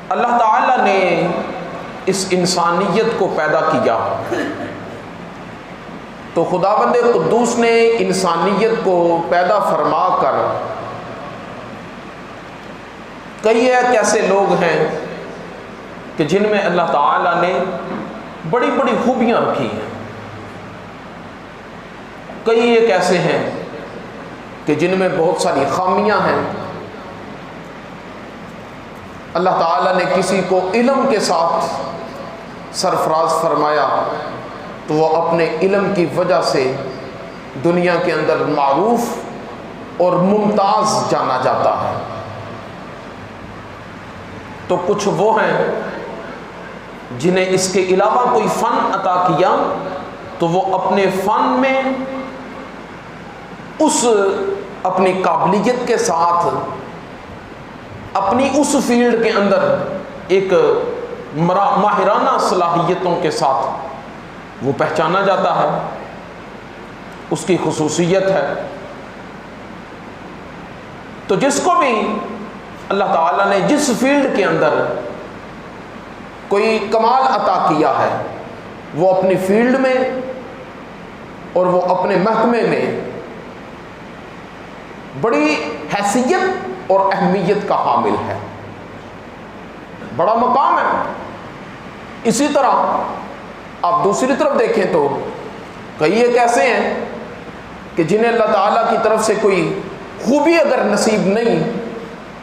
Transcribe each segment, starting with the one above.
اللہ تعالیٰ نے اس انسانیت کو پیدا کیا تو خداوند قدوس نے انسانیت کو پیدا فرما کر کئی ایک ایسے لوگ ہیں کہ جن میں اللہ تعالیٰ نے بڑی بڑی خوبیاں رکھی ہیں، کئی ایک ایسے ہیں کہ جن میں بہت ساری خامیاں ہیں۔ اللہ تعالیٰ نے کسی کو علم کے ساتھ سرفراز فرمایا تو وہ اپنے علم کی وجہ سے دنیا کے اندر معروف اور ممتاز جانا جاتا ہے۔ تو کچھ وہ ہیں جنہیں اس کے علاوہ کوئی فن عطا کیا تو وہ اپنے فن میں اس اپنی قابلیت کے ساتھ اپنی اس فیلڈ کے اندر ایک ماہرانہ صلاحیتوں کے ساتھ وہ پہچانا جاتا ہے، اس کی خصوصیت ہے۔ تو جس کو بھی اللہ تعالیٰ نے جس فیلڈ کے اندر کوئی کمال عطا کیا ہے وہ اپنی فیلڈ میں اور وہ اپنے محکمے میں بڑی حیثیت اور اہمیت کا حامل ہے، بڑا مقام ہے۔ اسی طرح آپ دوسری طرف دیکھیں تو کئی ایک ایسے ہیں کہ جنہیں اللہ تعالیٰ کی طرف سے کوئی خوبی اگر نصیب نہیں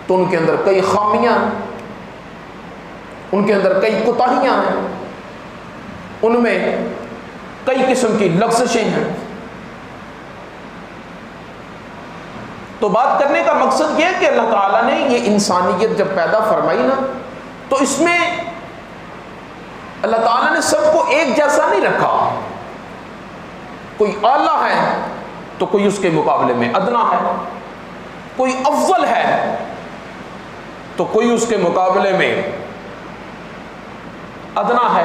تو ان کے اندر کئی خامیاں ہیں، ان کے اندر کئی کوتاہیاں ہیں، ان میں کئی قسم کی لغزشیں ہیں۔ تو بات کرنے کا مقصد یہ ہے کہ اللہ تعالیٰ نے یہ انسانیت جب پیدا فرمائی نا تو اس میں اللہ تعالیٰ نے سب کو ایک جیسا نہیں رکھا، کوئی اعلیٰ ہے تو کوئی اس کے مقابلے میں ادنا ہے، کوئی افضل ہے تو کوئی اس کے مقابلے میں ادنا ہے۔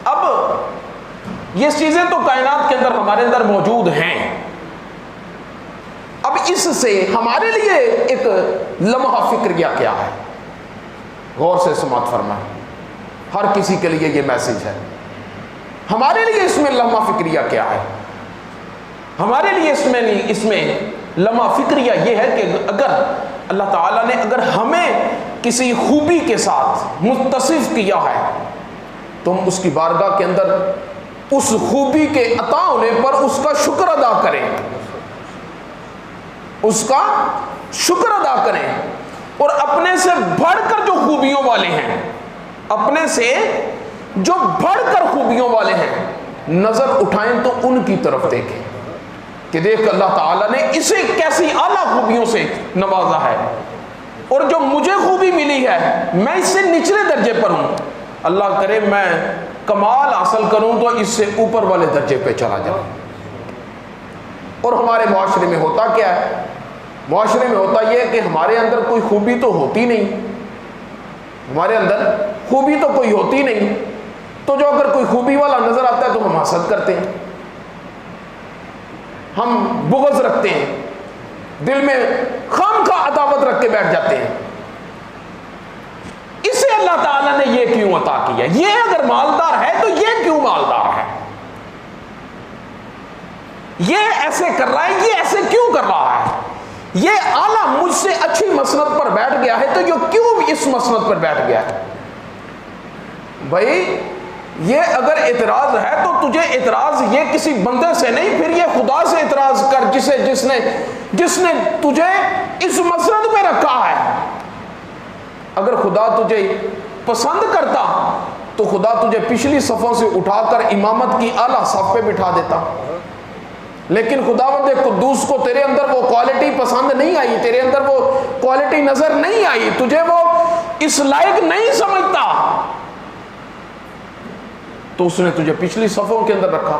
اب یہ چیزیں تو کائنات کے اندر ہمارے اندر موجود ہیں، اب اس سے ہمارے لیے ایک لمحہ فکریہ کیا ہے، غور سے سماعت فرمائیں، ہر کسی کے لیے یہ میسج ہے۔ ہمارے لیے اس میں لمحہ فکریہ کیا ہے؟ ہمارے لیے اس میں لمحہ فکریہ یہ ہے کہ اگر اللہ تعالیٰ نے اگر ہمیں کسی خوبی کے ساتھ متصف کیا ہے تو ہم اس کی بارگاہ کے اندر اس خوبی کے عطا ہونے پر اس کا شکر ادا کریں، اس کا شکر ادا کریں، اور اپنے سے بڑھ کر جو خوبیوں والے ہیں، اپنے سے جو بڑھ کر خوبیوں والے ہیں، نظر اٹھائیں تو ان کی طرف دیکھیں کہ دیکھ اللہ تعالیٰ نے اسے کیسی اعلیٰ خوبیوں سے نوازا ہے، اور جو مجھے خوبی ملی ہے میں اس سے نچلے درجے پر ہوں، اللہ کرے میں کمال حاصل کروں تو اس سے اوپر والے درجے پہ چلا جاؤں۔ اور ہمارے معاشرے میں ہوتا کیا ہے؟ معاشرے میں ہوتا یہ کہ ہمارے اندر کوئی خوبی تو ہوتی نہیں، ہمارے اندر خوبی تو کوئی ہوتی نہیں، تو جو اگر کوئی خوبی والا نظر آتا ہے تو ہم حسد کرتے ہیں، ہم بغض رکھتے ہیں، دل میں خامخواہ عداوت رکھ کے بیٹھ جاتے ہیں۔ اسے اللہ تعالیٰ نے یہ کیوں عطا کیا؟ یہ اگر مالدار ہے تو یہ کیوں مالدار ہے؟ یہ ایسے کر رہا ہے، یہ ایسے کیوں کر رہا ہے؟ یہ اعلیٰ مجھ سے اچھی مسند پر بیٹھ گیا ہے تو یہ کیوں اس مسند پر بیٹھ گیا ہے؟ بھائی یہ اگر اعتراض ہے تو تجھے اعتراض یہ کسی بندے سے نہیں، پھر یہ خدا سے اعتراض کر جس نے تجھے اس مسند پہ رکھا ہے۔ اگر خدا تجھے پسند کرتا تو خدا تجھے پچھلی صفوں سے اٹھا کر امامت کی اعلیٰ صف پہ بٹھا دیتا، لیکن خداوند قدوس کو تیرے اندر وہ کوالٹی پسند نہیں آئی، تیرے اندر وہ کوالٹی نظر نہیں آئی، تجھے وہ اس لائق نہیں سمجھتا، تو اس نے تجھے پچھلی صفوں کے اندر رکھا۔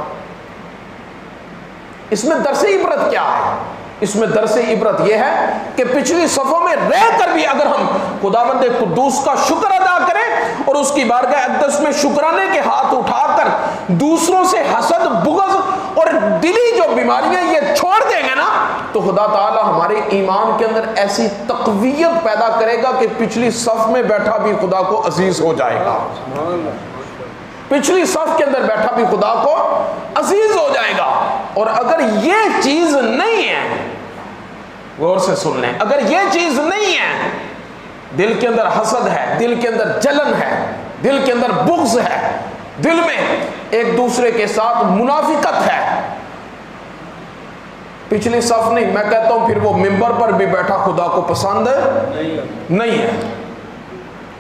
اس میں درس عبرت کیا ہے؟ اس میں درس عبرت یہ ہے کہ پچھلی صفوں میں رہ کر بھی اگر ہم خداوند قدوس کا شکر ادا کریں اور اس کی بارگاہ اقدس میں شکرانے کے ہاتھ اٹھا کر دوسروں سے حسد، بغض اور دلی جو بیماریاں یہ چھوڑ دیں گے نا تو خدا تعالی ہمارے ایمان کے اندر ایسی تقویت پیدا کرے گا کہ پچھلی صف میں بیٹھا بھی خدا کو عزیز ہو جائے گا، پچھلی صف کے اندر بیٹھا بھی خدا کو عزیز ہو جائے گا۔ اور اگر یہ چیز نہیں ہے، غور سے سن لیں، اگر یہ چیز نہیں ہے، دل کے اندر حسد ہے، دل کے اندر جلن ہے، دل کے اندر بغض ہے، دل میں ایک دوسرے کے ساتھ منافقت ہے، پچھلی صف نہیں، میں کہتا ہوں پھر وہ ممبر پر بھی بیٹھا خدا کو پسند نہیں ہے،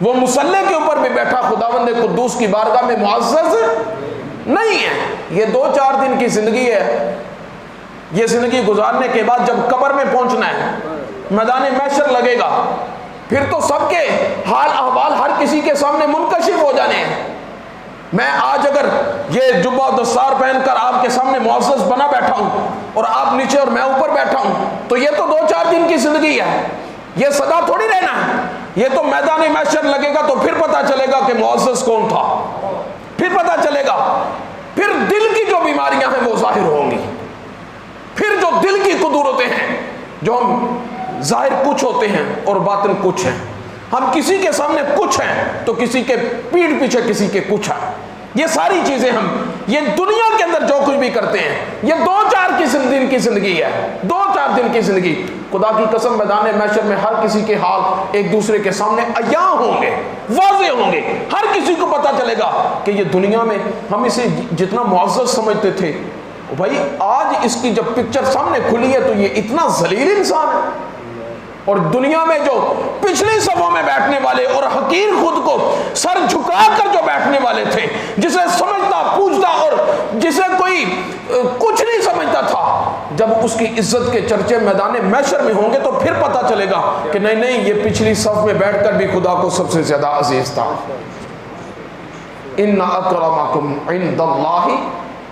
وہ مصلی کے اوپر بھی بیٹھا خداوند قدوس کی بارگاہ میں معزز نہیں ہے۔ یہ 2-4 دن کی زندگی ہے، یہ زندگی گزارنے کے بعد جب قبر میں پہنچنا ہے، میدان محشر لگے گا، پھر تو سب کے حال احوال ہر کسی کے سامنے منکشف ہو جانے ہیں۔ میں آج اگر یہ جبہ دستار پہن کر آپ کے سامنے معزز بنا بیٹھا ہوں اور آپ نیچے اور میں اوپر بیٹھا ہوں تو یہ تو 2-4 دن کی زندگی ہے، یہ سدا تھوڑی رہنا ہے، یہ تو میدان محشر لگے گا تو پھر پتہ چلے گا کہ معزز کون تھا، پھر پتہ چلے گا، پھر دل کی جو بیماریاں ہیں وہ ظاہر ہوں گی، پھر جو دل کی قدورتیں ہیں، جو ہم ظاہر کچھ ہوتے ہیں اور باطن کچھ ہیں، ہم کسی کے سامنے کچھ ہیں تو کسی کے پیٹھ پیچھے کسی کے کچھ ہیں، یہ ساری چیزیں ہم یہ دنیا کے اندر جو کچھ بھی کرتے ہیں یہ 2-4 دن کی زندگی ہے، 2-4 دن کی زندگی۔ خدا کی قسم میدان محشر میں ہر کسی کے حال ایک دوسرے کے سامنے عیاں ہوں گے، واضح ہوں گے، ہر کسی کو پتہ چلے گا کہ یہ دنیا میں ہم اسے جتنا معزز سمجھتے تھے، بھائی آج اس کی جب پکچر سامنے کھلی ہے تو یہ اتنا ذلیل انسان ہے۔ اور دنیا میں جو پچھلی صفوں میں بیٹھنے والے اور حقیر خود کو سر جھکا کر جو بیٹھنے والے تھے، جسے سمجھتا پوچھتا اور جسے کوئی کچھ نہیں سمجھتا تھا، جب اس کی عزت کے چرچے میدان محشر میں ہوں گے تو پھر پتہ چلے گا کہ نہیں یہ پچھلی صف میں بیٹھ کر بھی خدا کو سب سے زیادہ عزیز تھا۔ ان اکرمکم عند اللہ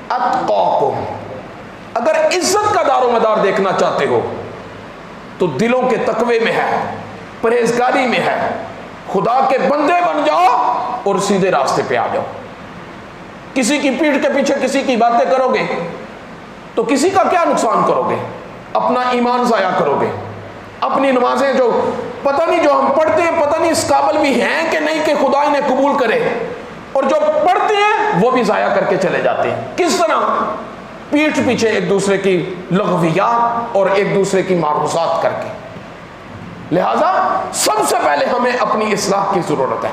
اتقاکم۔ اگر عزت کا دار و مدار دیکھنا چاہتے ہو تو دلوں کے تقوی میں ہے، پرہیزگاری میں ہے، خدا کے بندے بن جاؤ اور سیدھے راستے پہ آ جاؤ۔ کسی کی پیٹھ کے پیچھے کسی کی باتیں کرو گے تو کسی کا کیا نقصان کرو گے؟ اپنا ایمان ضائع کرو گے، اپنی نمازیں جو پتہ نہیں جو ہم پڑھتے ہیں پتہ نہیں اس قابل بھی ہیں کہ نہیں کہ خدا انہیں قبول کرے، اور جو پڑھتے ہیں وہ بھی ضائع کر کے چلے جاتے ہیں۔ کس طرح؟ پیٹھ پیچھے ایک دوسرے کی لغویات اور ایک دوسرے کی معروضات کر کے۔ لہذا سب سے پہلے ہمیں اپنی اصلاح کی ضرورت ہے۔